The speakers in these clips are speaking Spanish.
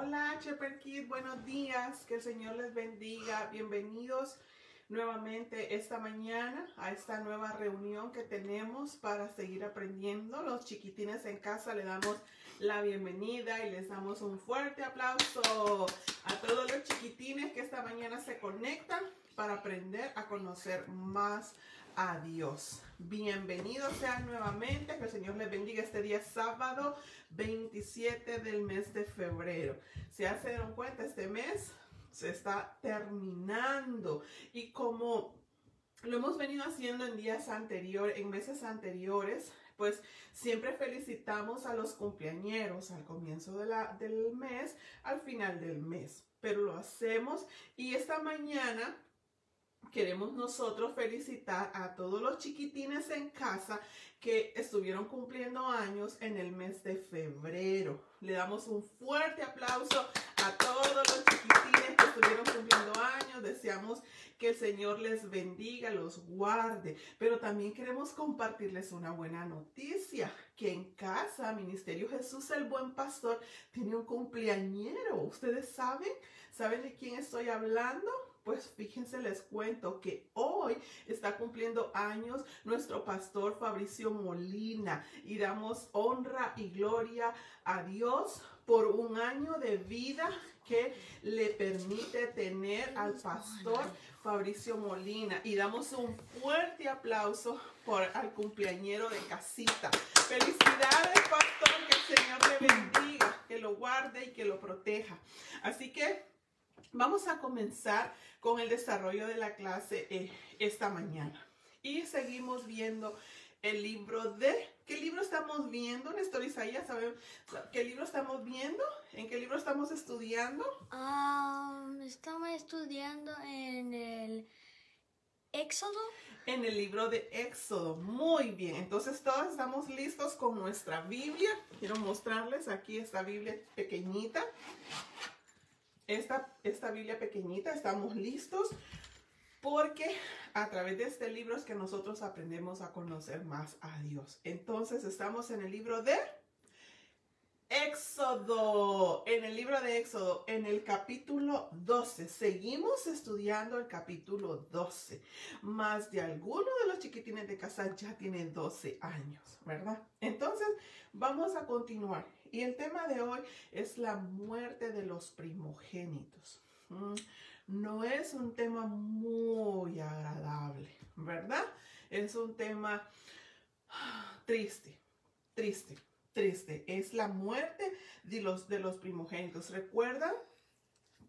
Hola, Shepherd Kids, buenos días, que el Señor les bendiga. Bienvenidos nuevamente esta mañana a esta nueva reunión que tenemos para seguir aprendiendo. Los chiquitines en casa le damos la bienvenida y les damos un fuerte aplauso a todos los chiquitines que esta mañana se conectan para aprender a conocer más a Dios. Bienvenidos sean nuevamente, que el Señor les bendiga este día sábado 27 del mes de febrero. Si ya se dieron cuenta, este mes se está terminando y como lo hemos venido haciendo en días anteriores, en meses anteriores, pues siempre felicitamos a los cumpleañeros al comienzo del mes, al final del mes, pero lo hacemos y esta mañana queremos nosotros felicitar a todos los chiquitines en casa que estuvieron cumpliendo años en el mes de febrero. Le damos un fuerte aplauso a todos los chiquitines que estuvieron cumpliendo años. Deseamos que el Señor les bendiga, los guarde. Pero también queremos compartirles una buena noticia, que en casa, Ministerio Jesús el Buen Pastor tiene un cumpleañero. ¿Ustedes saben? ¿Saben de quién estoy hablando? Pues fíjense, les cuento que hoy está cumpliendo años nuestro pastor Fabricio Molina y damos honra y gloria a Dios por un año de vida que le permite tener al pastor Fabricio Molina y damos un fuerte aplauso al cumpleañero de casita. Felicidades, pastor, que el Señor le bendiga, que lo guarde y que lo proteja. Así que vamos a comenzar con el desarrollo de la clase esta mañana. Y seguimos viendo el libro de... ¿Qué libro estamos viendo, Néstor Isaías? ¿Saben qué libro estamos viendo? ¿En qué libro estamos estudiando? Estamos estudiando en el Éxodo. En el libro de Éxodo. Muy bien. Entonces todos estamos listos con nuestra Biblia. Quiero mostrarles aquí esta Biblia pequeñita. Esta Biblia pequeñita, estamos listos porque a través de este libro es que nosotros aprendemos a conocer más a Dios. Entonces estamos en el libro de Éxodo, en el capítulo 12. Seguimos estudiando el capítulo 12. Más de alguno de los chiquitines de casa ya tiene 12 años, ¿verdad? Entonces vamos a continuar. Y el tema de hoy es la muerte de los primogénitos. No es un tema muy agradable, ¿verdad? Es un tema triste. Es la muerte de los primogénitos. ¿Recuerdan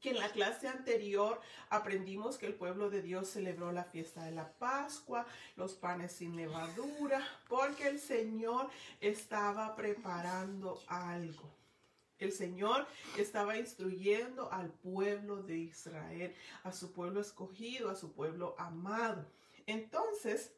que en la clase anterior aprendimos que el pueblo de Dios celebró la fiesta de la Pascua, los panes sin levadura, porque el Señor estaba preparando algo? El Señor estaba instruyendo al pueblo de Israel, a su pueblo escogido, a su pueblo amado. Entonces,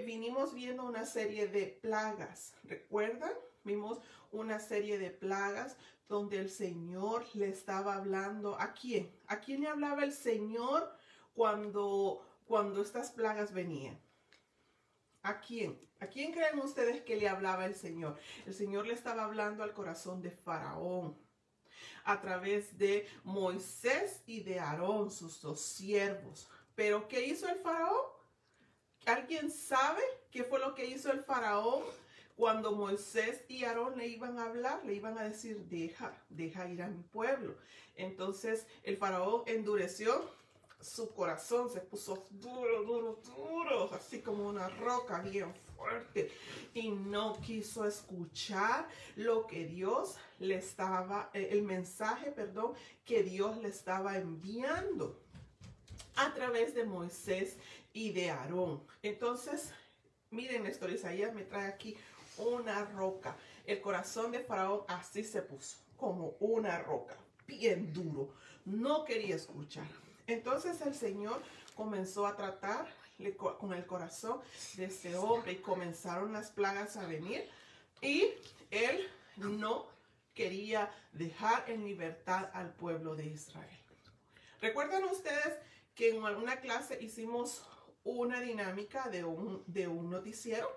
vinimos viendo una serie de plagas. ¿Recuerdan? Vimos una serie de plagas donde el Señor le estaba hablando. ¿A quién? ¿A quién le hablaba el Señor cuando estas plagas venían? ¿A quién? ¿A quién creen ustedes que le hablaba el Señor? El Señor le estaba hablando al corazón de Faraón a través de Moisés y de Aarón, sus dos siervos. ¿Pero qué hizo el Faraón? ¿Alguien sabe qué fue lo que hizo el Faraón cuando Moisés y Aarón le iban a hablar? Le iban a decir, deja ir a mi pueblo. Entonces el Faraón endureció su corazón, se puso duro, así como una roca bien fuerte. Y no quiso escuchar lo que Dios le estaba, el mensaje, que Dios le estaba enviando a través de Moisés y de Aarón. Entonces, miren, Néstor Isaías me trae aquí una roca. El corazón de Faraón así se puso, como una roca, bien duro. No quería escuchar. Entonces el Señor comenzó a tratar con el corazón de ese hombre y comenzaron las plagas a venir y él no quería dejar en libertad al pueblo de Israel. ¿Recuerdan ustedes que en alguna clase hicimos una dinámica de un noticiero?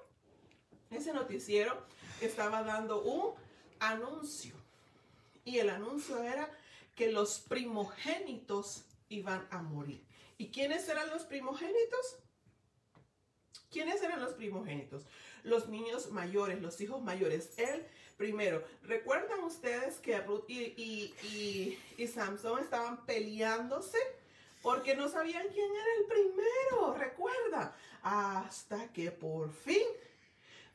Ese noticiero estaba dando un anuncio Y el anuncio era que los primogénitos iban a morir. ¿Y quiénes eran los primogénitos? ¿Quiénes eran los primogénitos? Los niños mayores, los hijos mayores. El primero. ¿Recuerdan ustedes que Ruth y Samson estaban peleándose? Porque no sabían quién era el primero. ¿Recuerda? Hasta que por fin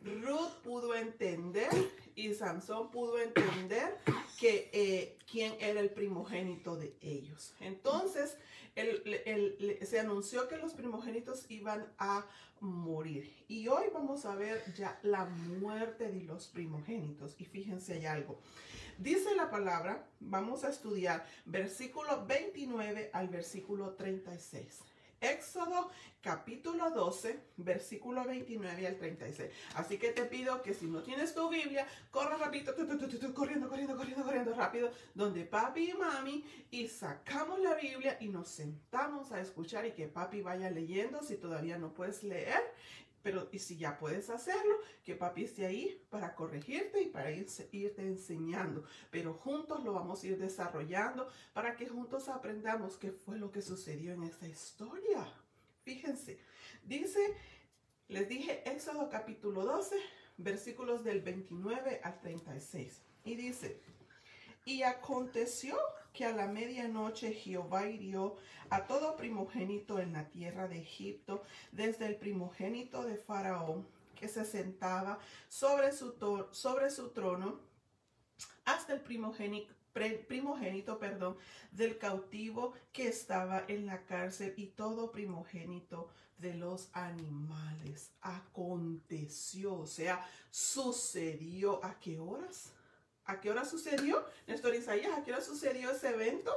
Ruth pudo entender y Samson pudo entender que quién era el primogénito de ellos. Entonces, se anunció que los primogénitos iban a morir. Y hoy vamos a ver ya la muerte de los primogénitos. Y fíjense, hay algo. Dice la palabra, vamos a estudiar versículo 29 al versículo 36. Éxodo capítulo 12, versículo 29 al 36. Así que te pido que si no tienes tu Biblia, corre rapidito, corriendo rápido, donde papi y mami, y sacamos la Biblia y nos sentamos a escuchar y que papi vaya leyendo si todavía no puedes leer. Pero y si ya puedes hacerlo, que papi esté ahí para corregirte y para irte enseñando. Pero juntos lo vamos a ir desarrollando para que juntos aprendamos qué fue lo que sucedió en esta historia. Fíjense, dice, les dije Éxodo capítulo 12, versículos del 29 al 36. Y dice, y aconteció que a la medianoche Jehová hirió a todo primogénito en la tierra de Egipto, desde el primogénito de Faraón, que se sentaba sobre su trono, hasta el primogénito, del cautivo que estaba en la cárcel, y todo primogénito de los animales. Aconteció, o sea, sucedió. ¿A qué horas? ¿A qué hora sucedió? Néstor Isaías, ¿a qué hora sucedió ese evento?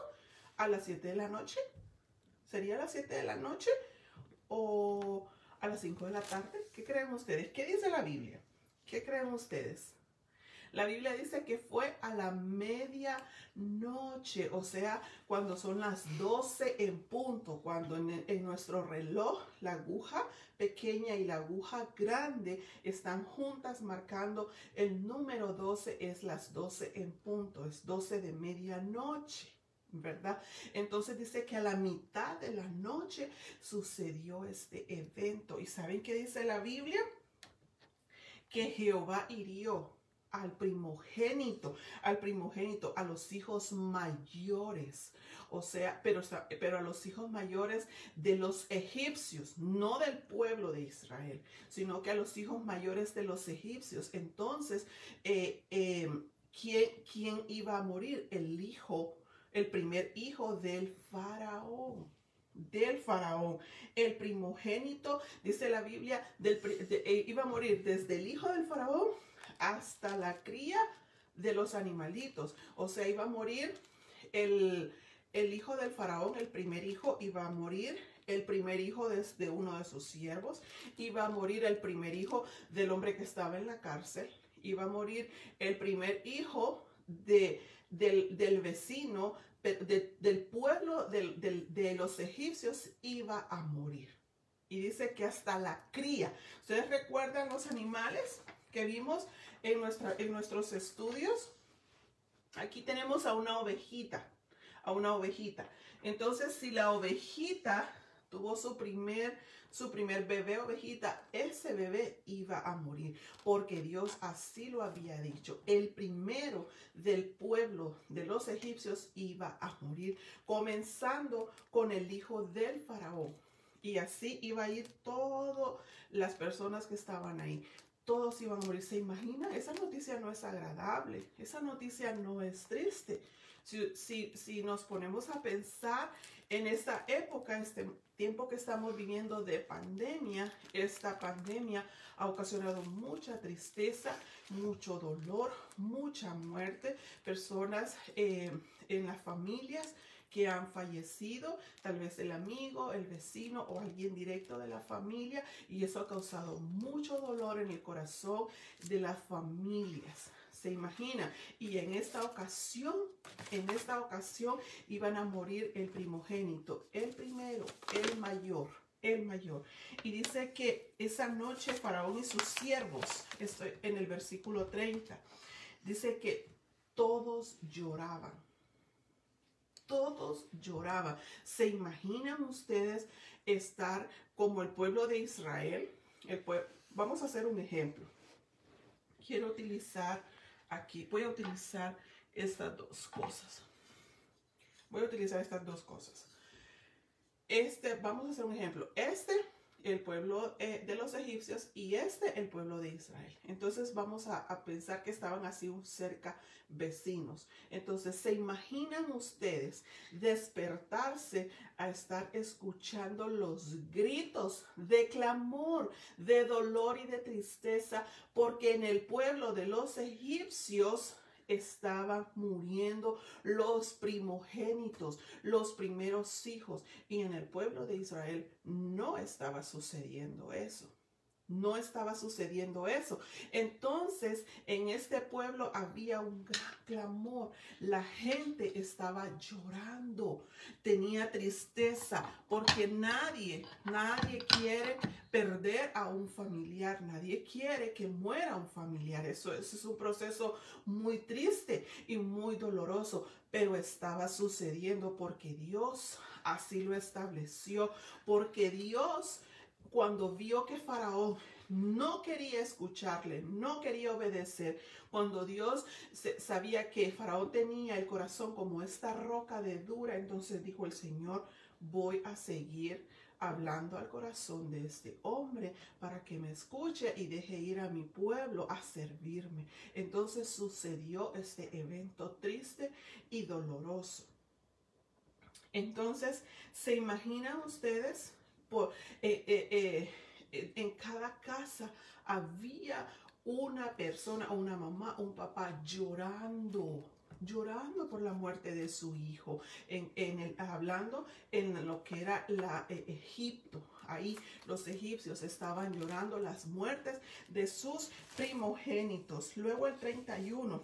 ¿A las 7 de la noche? ¿Sería a las 7 de la noche? ¿O a las 5 de la tarde? ¿Qué creen ustedes? ¿Qué dice la Biblia? ¿Qué creen ustedes? La Biblia dice que fue a la medianoche, o sea, cuando son las 12 en punto, cuando en nuestro reloj la aguja pequeña y la aguja grande están juntas marcando el número 12, es las 12 en punto, es 12 de medianoche, ¿verdad? Entonces dice que a la mitad de la noche sucedió este evento. ¿Y saben qué dice la Biblia? Que Jehová hirió al primogénito, a los hijos mayores, o sea, pero a los hijos mayores de los egipcios, no del pueblo de Israel, sino que a los hijos mayores de los egipcios. Entonces, ¿quién iba a morir? El primer hijo del faraón. El primogénito, dice la Biblia, iba a morir desde el hijo del faraón hasta la cría de los animalitos. O sea, iba a morir el hijo del faraón, el primer hijo, iba a morir el primer hijo de uno de sus siervos, iba a morir el primer hijo del hombre que estaba en la cárcel, iba a morir el primer hijo del vecino, del pueblo de los egipcios, iba a morir. Y dice que hasta la cría. ¿Ustedes recuerdan los animales que vimos en nuestros estudios? Aquí tenemos a una ovejita. Entonces, si la ovejita tuvo su primer bebé ovejita, ese bebé iba a morir, porque Dios así lo había dicho. El primero del pueblo de los egipcios iba a morir, comenzando con el hijo del faraón. Y así iba a ir todas las personas que estaban ahí. Todos iban a morir. ¿Se imagina? Esa noticia no es agradable. Esa noticia no es triste. Si nos ponemos a pensar en esta época, este tiempo que estamos viviendo de pandemia, esta pandemia ha ocasionado mucha tristeza, mucho dolor, mucha muerte, personas en las familias que han fallecido, tal vez el amigo, el vecino o alguien directo de la familia, y eso ha causado mucho dolor en el corazón de las familias. ¿Se imagina? Y en esta ocasión iban a morir el primogénito, el primero, el mayor. Y dice que esa noche Faraón y sus siervos, estoy en el versículo 30, dice que todos lloraban. Todos lloraban. ¿Se imaginan ustedes estar como el pueblo de Israel? Vamos a hacer un ejemplo. Quiero utilizar aquí, voy a utilizar estas dos cosas. Voy a utilizar estas dos cosas. Vamos a hacer un ejemplo. El pueblo de los egipcios y el pueblo de Israel. Entonces vamos a pensar que estaban así cerca vecinos. Entonces, ¿se imaginan ustedes despertarse a estar escuchando los gritos de clamor, de dolor y de tristeza? Porque en el pueblo de los egipcios estaban muriendo los primogénitos, los primeros hijos. Y en el pueblo de Israel no estaba sucediendo eso. No estaba sucediendo eso. Entonces, en este pueblo había un gran clamor. La gente estaba llorando, tenía tristeza, porque nadie quiere perder a un familiar. Nadie quiere que muera un familiar. Eso es un proceso muy triste y muy doloroso, pero estaba sucediendo porque Dios así lo estableció, porque Dios, cuando vio que Faraón no quería escucharle, no quería obedecer, cuando Dios sabía que Faraón tenía el corazón como esta roca de dura, entonces dijo el Señor: voy a seguir hablando al corazón de este hombre para que me escuche y deje ir a mi pueblo a servirme. Entonces sucedió este evento triste y doloroso. Entonces, ¿se imaginan ustedes? En cada casa había una persona, una mamá, un papá llorando por la muerte de su hijo, hablando en lo que era Egipto. Ahí los egipcios estaban llorando las muertes de sus primogénitos. Luego el 31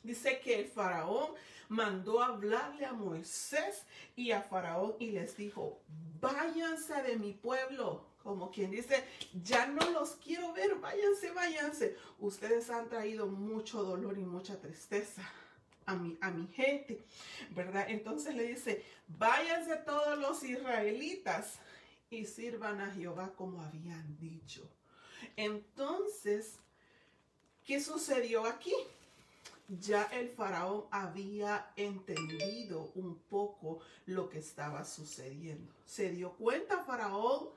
dice que el faraón mandó hablarle a Moisés y a Faraón y les dijo: váyanse de mi pueblo. Como quien dice: ya no los quiero ver, váyanse. Ustedes han traído mucho dolor y mucha tristeza a mi gente, ¿verdad? Entonces le dice: váyanse todos los israelitas y sirvan a Jehová como habían dicho. Entonces, ¿qué sucedió aquí? Ya el faraón había entendido un poco lo que estaba sucediendo. Se dio cuenta Faraón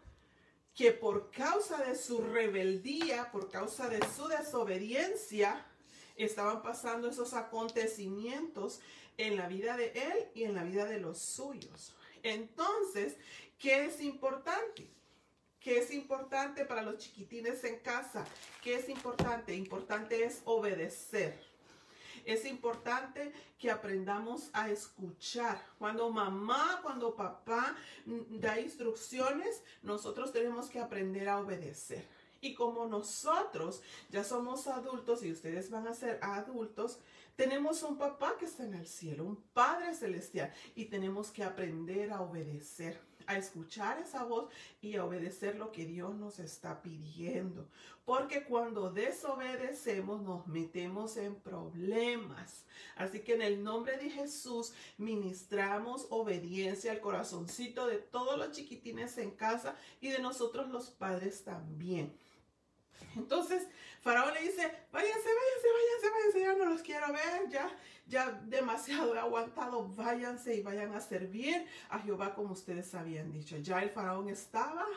que por causa de su rebeldía, por causa de su desobediencia, estaban pasando esos acontecimientos en la vida de él y en la vida de los suyos. Entonces, ¿qué es importante? ¿Qué es importante para los chiquitines en casa? ¿Qué es importante? Importante es obedecer. Es importante que aprendamos a escuchar. Cuando mamá, cuando papá da instrucciones, nosotros tenemos que aprender a obedecer. Y como nosotros ya somos adultos y ustedes van a ser adultos, tenemos un papá que está en el cielo, un Padre celestial, y tenemos que aprender a obedecer, a escuchar esa voz y a obedecer lo que Dios nos está pidiendo. Porque cuando desobedecemos nos metemos en problemas. Así que en el nombre de Jesús ministramos obediencia al corazoncito de todos los chiquitines en casa y de nosotros los padres también. Entonces Faraón le dice: váyanse, ya no los quiero ver, ya demasiado he aguantado, váyanse y vayan a servir a Jehová como ustedes habían dicho. Ya el faraón estaba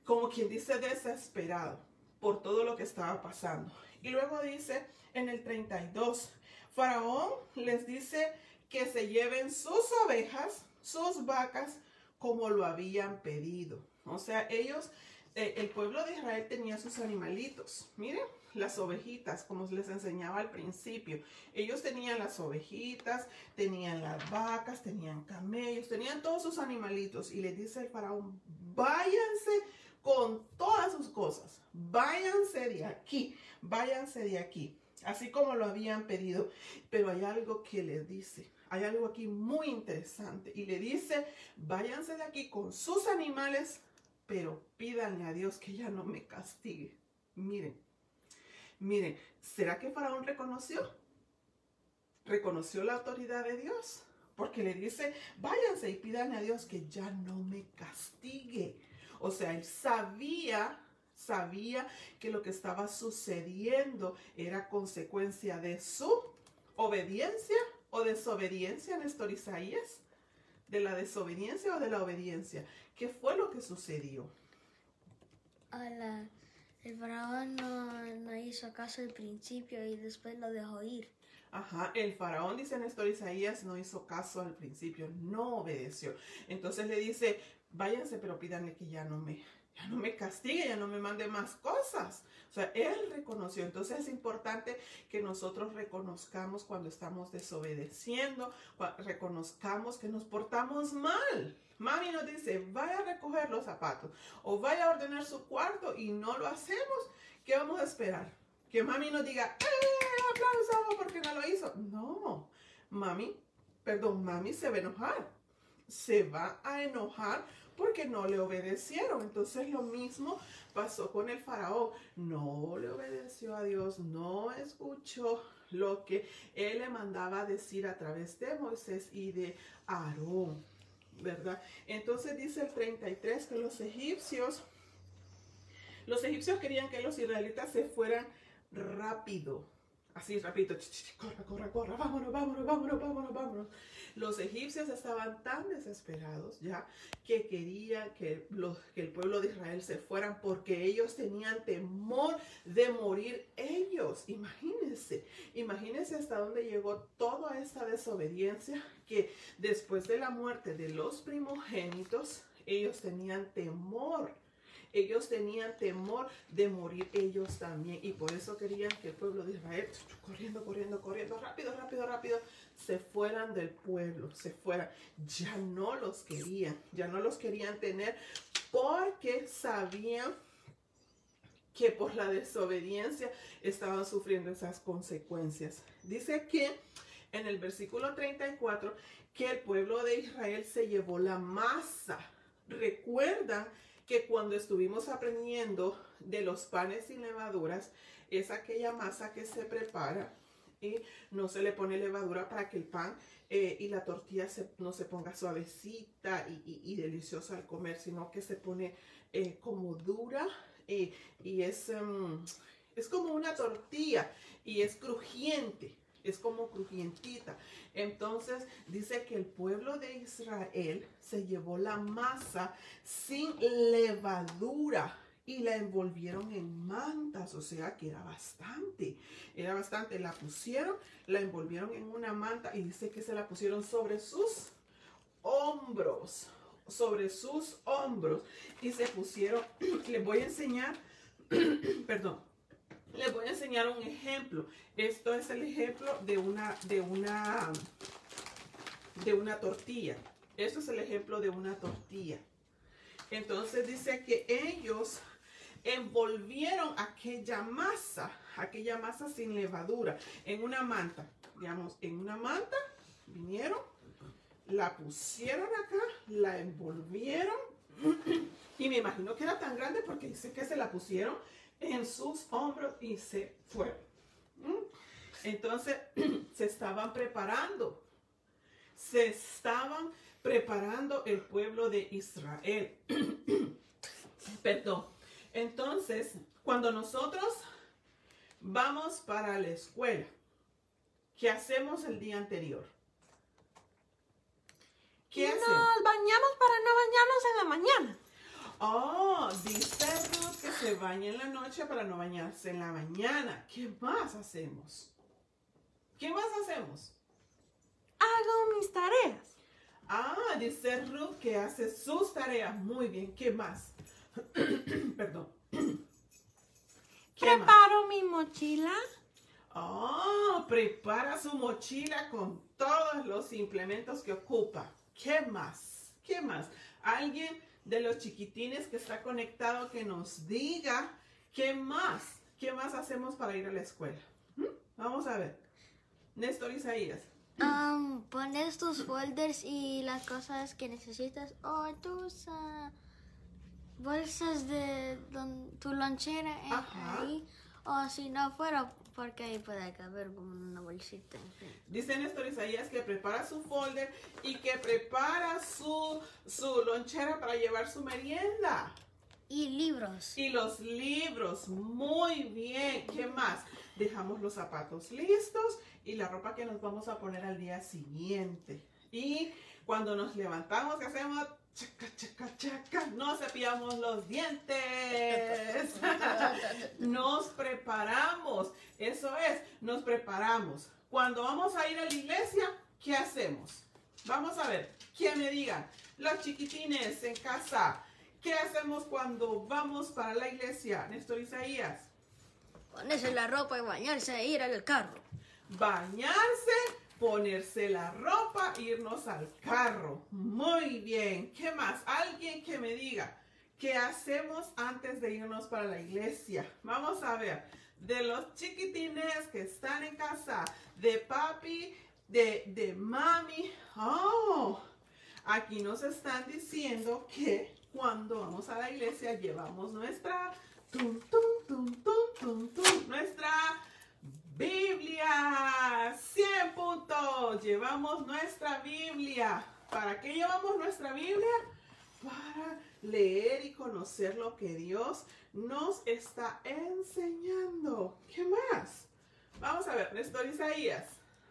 como quien dice desesperado por todo lo que estaba pasando. Y luego dice en el 32, Faraón les dice que se lleven sus ovejas, sus vacas, como lo habían pedido. O sea, ellos, el pueblo de Israel tenía sus animalitos. Miren, las ovejitas, como les enseñaba al principio. Ellos tenían las ovejitas, tenían las vacas, tenían camellos, tenían todos sus animalitos. Y le dice el faraón: váyanse con todas sus cosas. Váyanse de aquí, váyanse de aquí. Así como lo habían pedido. Pero hay algo que le dice. Hay algo aquí muy interesante. Y le dice: váyanse de aquí con sus animales, pero pídanle a Dios que ya no me castigue. Miren, Miren, ¿será que Faraón reconoció? ¿Reconoció la autoridad de Dios? Porque le dice, váyanse y pidan a Dios que ya no me castigue. O sea, él sabía que lo que estaba sucediendo era consecuencia de su obediencia o desobediencia, Néstor Isaías. ¿De la desobediencia o de la obediencia? ¿Qué fue lo que sucedió? El faraón no hizo caso al principio y después lo dejó ir. Ajá, el faraón, dice Néstor Isaías, no hizo caso al principio, no obedeció. Entonces le dice, váyanse, pero pídanle que ya no me castigue, ya no me mande más cosas. O sea, él reconoció. Entonces es importante que nosotros reconozcamos cuando estamos desobedeciendo, reconozcamos que nos portamos mal. Mami nos dice, vaya a recoger los zapatos o vaya a ordenar su cuarto y no lo hacemos. ¿Qué vamos a esperar? Que mami nos diga, aplauso porque no lo hizo. No, mami se va a enojar. Se va a enojar porque no le obedecieron. Entonces lo mismo pasó con el faraón. No le obedeció a Dios, no escuchó lo que él le mandaba decir a través de Moisés y de Aarón, ¿verdad? Entonces dice el 33 que los egipcios querían que los israelitas se fueran rápido. Así rápido, corra, vámonos. Los egipcios estaban tan desesperados ya que querían que el pueblo de Israel se fueran porque ellos tenían temor de morir ellos. Imagínense hasta dónde llegó toda esta desobediencia, que después de la muerte de los primogénitos, ellos tenían temor. Ellos tenían temor de morir ellos también, y por eso querían que el pueblo de Israel, corriendo, rápido, se fueran del pueblo, se fueran. Ya no los querían tener, porque sabían que por la desobediencia estaban sufriendo esas consecuencias. Dice que en el versículo 34 que el pueblo de Israel se llevó la masa. Recuerdan que cuando estuvimos aprendiendo de los panes sin levaduras, es aquella masa que se prepara y no se le pone levadura para que el pan y la tortilla no se ponga suavecita y deliciosa al comer, sino que se pone como dura y es como una tortilla y es crujiente. Es como crujientita. Entonces dice que el pueblo de Israel se llevó la masa sin levadura y la envolvieron en mantas, o sea que era bastante, la pusieron, la envolvieron en una manta y dice que se la pusieron sobre sus hombros, y se pusieron, les voy a enseñar, perdón. Les voy a enseñar un ejemplo. Esto es el ejemplo de una tortilla. Esto es el ejemplo de una tortilla. Entonces dice que ellos envolvieron aquella masa sin levadura, en una manta. Digamos, en una manta, vinieron, la pusieron acá, la envolvieron. Y me imagino que era tan grande porque dice que se la pusieron en sus hombros y se fueron. Entonces se estaban preparando el pueblo de Israel. Perdón. Entonces, cuando nosotros vamos para la escuela, ¿qué hacemos el día anterior? ¿Qué hacemos? Nos bañamos para no bañarnos en la mañana. Oh, dice Ruth que se baña en la noche para no bañarse en la mañana. ¿Qué más hacemos? Hago mis tareas. Ah, dice Ruth que hace sus tareas. Muy bien, ¿qué más? Perdón. Preparo mi mochila. Oh, prepara su mochila con todos los implementos que ocupa. ¿Qué más? ¿Alguien de los chiquitines que está conectado que nos diga qué más hacemos para ir a la escuela? Vamos a ver. Néstor Isaías. Pones tus folders y las cosas que necesitas, o tus bolsas de tu lonchera ahí, O si no fuera, porque ahí puede caber como una bolsita. En fin. Dice Néstor Isaías que prepara su folder y que prepara su lonchera para llevar su merienda. Y libros. Y los libros, muy bien. ¿Qué más? Dejamos los zapatos listos y la ropa que nos vamos a poner al día siguiente. Y cuando nos levantamos, ¿qué hacemos? Chaca, chaca, chaca. Nos cepillamos los dientes. Nos preparamos. Eso es, nos preparamos. Cuando vamos a ir a la iglesia, ¿qué hacemos? Vamos a ver, ¿quién me diga? Los chiquitines en casa. ¿Qué hacemos cuando vamos para la iglesia? Néstor Isaías. Ponerse la ropa y bañarse e ir al carro. Bañarse, ponerse la ropa, irnos al carro. Muy bien. ¿Qué más? Alguien que me diga qué hacemos antes de irnos para la iglesia. Vamos a ver. De los chiquitines que están en casa, de papi, de mami. Oh, aquí nos están diciendo que cuando vamos a la iglesia llevamos nuestra nuestra Biblia. 100 puntos. Llevamos nuestra Biblia. ¿Para qué llevamos nuestra Biblia? Para leer y conocer lo que Dios nos está enseñando. ¿Qué más? Vamos a ver, Néstor Isaías.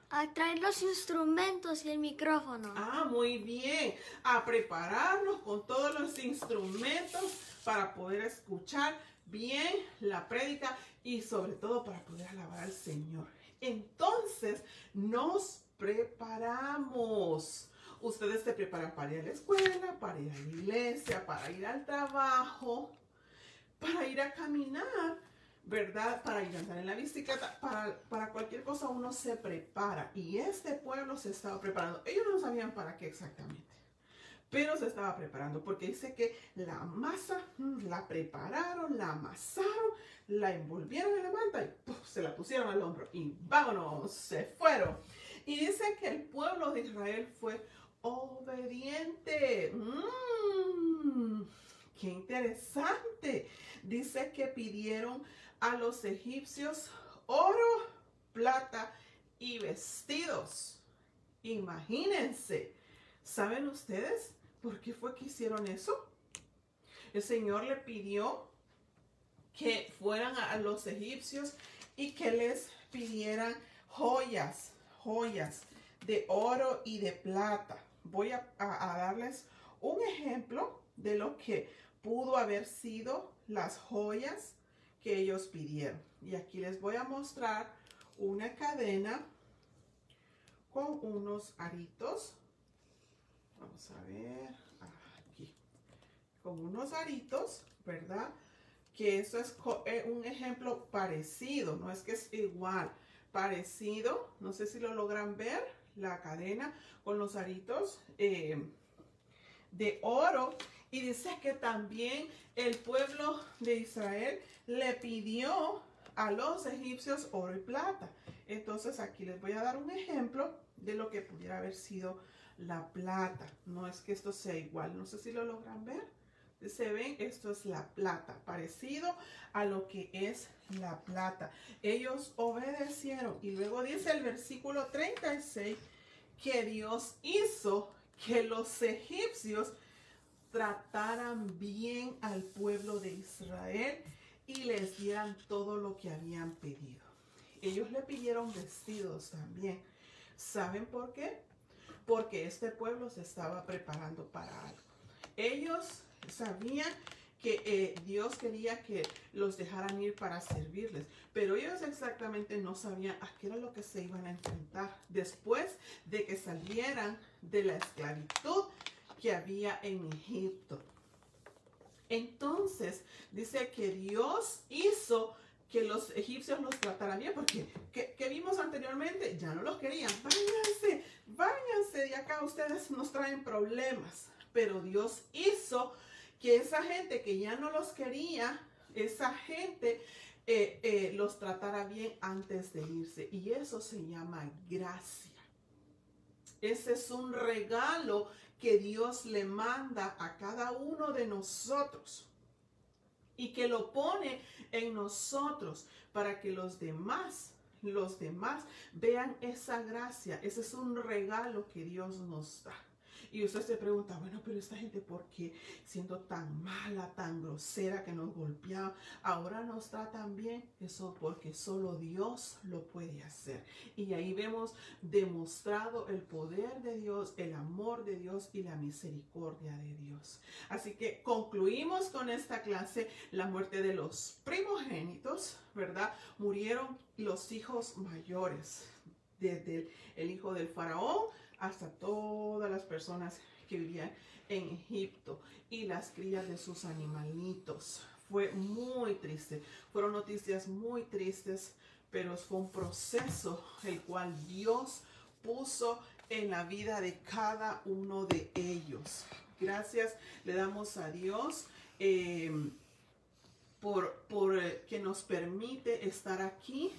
A traer los instrumentos y el micrófono. Ah, muy bien. A prepararnos con todos los instrumentos para poder escuchar bien la prédica y sobre todo para poder alabar al Señor. Entonces, nos preparamos. Ustedes se preparan para ir a la escuela, para ir a la iglesia, para ir al trabajo, para ir a caminar, ¿verdad? Para ir a andar en la bicicleta, para cualquier cosa uno se prepara. Y este pueblo se estaba preparando. Ellos no sabían para qué exactamente, pero se estaba preparando porque dice que la masa la prepararon, la amasaron, la envolvieron en la manta y ¡puf!, se la pusieron al hombro y vámonos, se fueron. Y dice que el pueblo de Israel fue obediente. ¡Qué interesante! Dice que pidieron a los egipcios oro, plata y vestidos. Imagínense. ¿Saben ustedes por qué fue que hicieron eso? El Señor le pidió que fueran a los egipcios y que les pidieran joyas de oro y de plata. Voy a darles un ejemplo de lo que pudo haber sido las joyas que ellos pidieron. Y aquí les voy a mostrar una cadena con unos aritos. Vamos a ver, aquí, con unos aritos, ¿verdad? Que eso es un ejemplo parecido, no es que es igual, parecido. No sé si lo logran ver, la cadena con los aritos de oro. Y dice que también el pueblo de Israel le pidió a los egipcios oro y plata. Entonces aquí les voy a dar un ejemplo de lo que pudiera haber sido la plata. No es que esto sea igual, no sé si lo logran ver. Se ven, esto es la plata, parecido a lo que es la plata. Ellos obedecieron y luego dice el versículo 36 que Dios hizo que los egipcios trataran bien al pueblo de Israel y les dieran todo lo que habían pedido. Ellos le pidieron vestidos también. ¿Saben por qué? Porque este pueblo se estaba preparando para algo. Ellos sabían que Dios quería que los dejaran ir para servirles, pero ellos exactamente no sabían a qué era lo que se iban a enfrentar después de que salieran de la esclavitud que había en Egipto. Entonces dice que Dios hizo que los egipcios los trataran bien, porque que vimos anteriormente, ya no los querían. Váyanse de acá, ustedes nos traen problemas. Pero Dios hizo que esa gente que ya no los quería, esa gente los tratara bien antes de irse. Y eso se llama gracia. Ese es un regalo que Dios le manda a cada uno de nosotros. y que lo pone en nosotros para que los demás vean esa gracia. Ese es un regalo que Dios nos da. Y usted se pregunta, bueno, pero esta gente, ¿por qué siendo tan mala, tan grosera, que nos golpeaba, ahora nos tratan bien? Eso porque solo Dios lo puede hacer. Y ahí vemos demostrado el poder de Dios, el amor de Dios y la misericordia de Dios. Así que concluimos con esta clase la muerte de los primogénitos, ¿verdad? Murieron los hijos mayores, desde el hijo del faraón hasta todas las personas que vivían en Egipto y las crías de sus animalitos. Fue muy triste, fueron noticias muy tristes, pero fue un proceso el cual Dios puso en la vida de cada uno de ellos. Gracias le damos a Dios por que nos permite estar aquí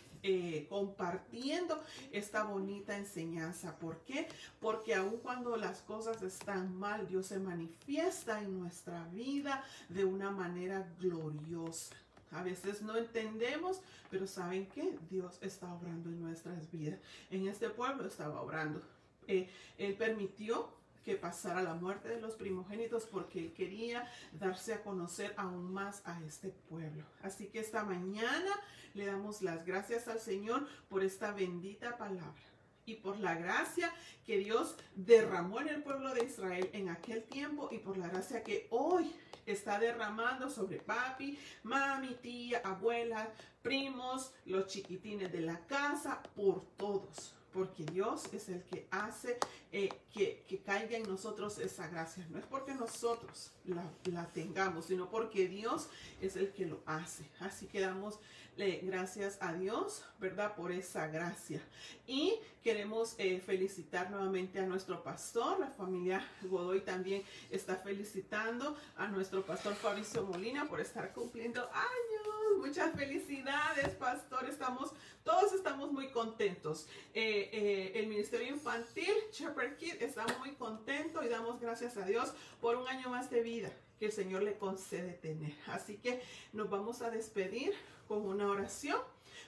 compartiendo esta bonita enseñanza. ¿Por qué? Porque aun cuando las cosas están mal, Dios se manifiesta en nuestra vida de una manera gloriosa. A veces no entendemos, pero ¿saben qué? Dios está obrando en nuestras vidas. En este pueblo estaba obrando. Él permitió que pasara la muerte de los primogénitos porque Él quería darse a conocer aún más a este pueblo. Así que esta mañana le damos las gracias al Señor por esta bendita palabra y por la gracia que Dios derramó en el pueblo de Israel en aquel tiempo y por la gracia que hoy está derramando sobre papi, mami, tía, abuela, primos, los chiquitines de la casa, por todos. Porque Dios es el que hace que caiga en nosotros esa gracia. No es porque nosotros la tengamos, sino porque Dios es el que lo hace. Así que damos gracias a Dios, ¿verdad? Por esa gracia. Y queremos felicitar nuevamente a nuestro pastor. La familia Godoy también está felicitando a nuestro pastor Fabricio Molina por estar cumpliendo años. Muchas felicidades, pastor. Todos estamos muy contentos. El Ministerio Infantil, Shepherd Kid, está muy contento y damos gracias a Dios por un año más de vida que el Señor le concede tener. Así que nos vamos a despedir con una oración,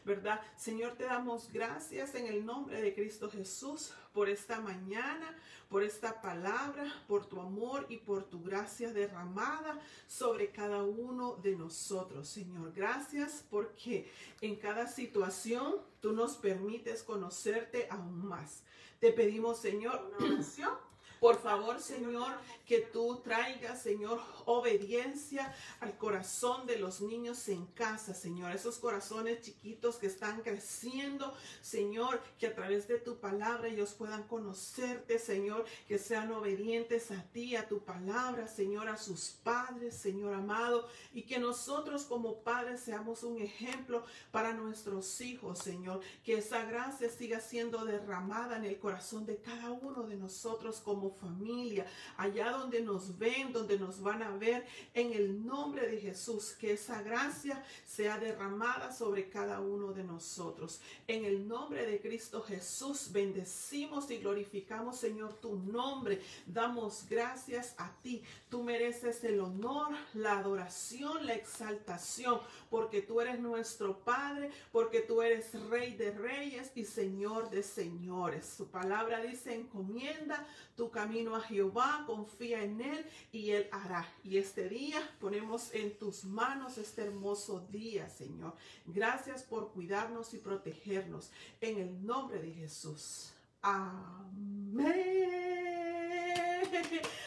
¿verdad? Señor, te damos gracias en el nombre de Cristo Jesús por esta mañana, por esta palabra, por tu amor y por tu gracia derramada sobre cada uno de nosotros. Señor, gracias porque en cada situación tú nos permites conocerte aún más. Te pedimos, Señor, una oración. Por favor, Señor, que tú traigas, Señor, obediencia al corazón de los niños en casa, Señor. Esos corazones chiquitos que están creciendo, Señor, que a través de tu palabra ellos puedan conocerte, Señor, que sean obedientes a ti, a tu palabra, Señor, a sus padres, Señor amado, y que nosotros como padres seamos un ejemplo para nuestros hijos, Señor. Que esa gracia siga siendo derramada en el corazón de cada uno de nosotros como familia, allá donde nos ven, donde nos van a ver, en el nombre de Jesús, que esa gracia sea derramada sobre cada uno de nosotros. En el nombre de Cristo Jesús, bendecimos y glorificamos, Señor, tu nombre. Damos gracias a ti. Tú mereces el honor, la adoración, la exaltación, porque tú eres nuestro Padre, porque tú eres Rey de Reyes y Señor de Señores. Su palabra dice: encomienda tu camino a Jehová, confía en Él y Él hará. Y este día ponemos en tus manos este hermoso día, Señor. Gracias por cuidarnos y protegernos. En el nombre de Jesús. Amén.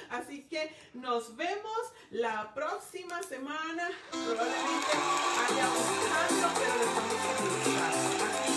Así que nos vemos la próxima semana. Probablemente haya un cambio, pero les vamos a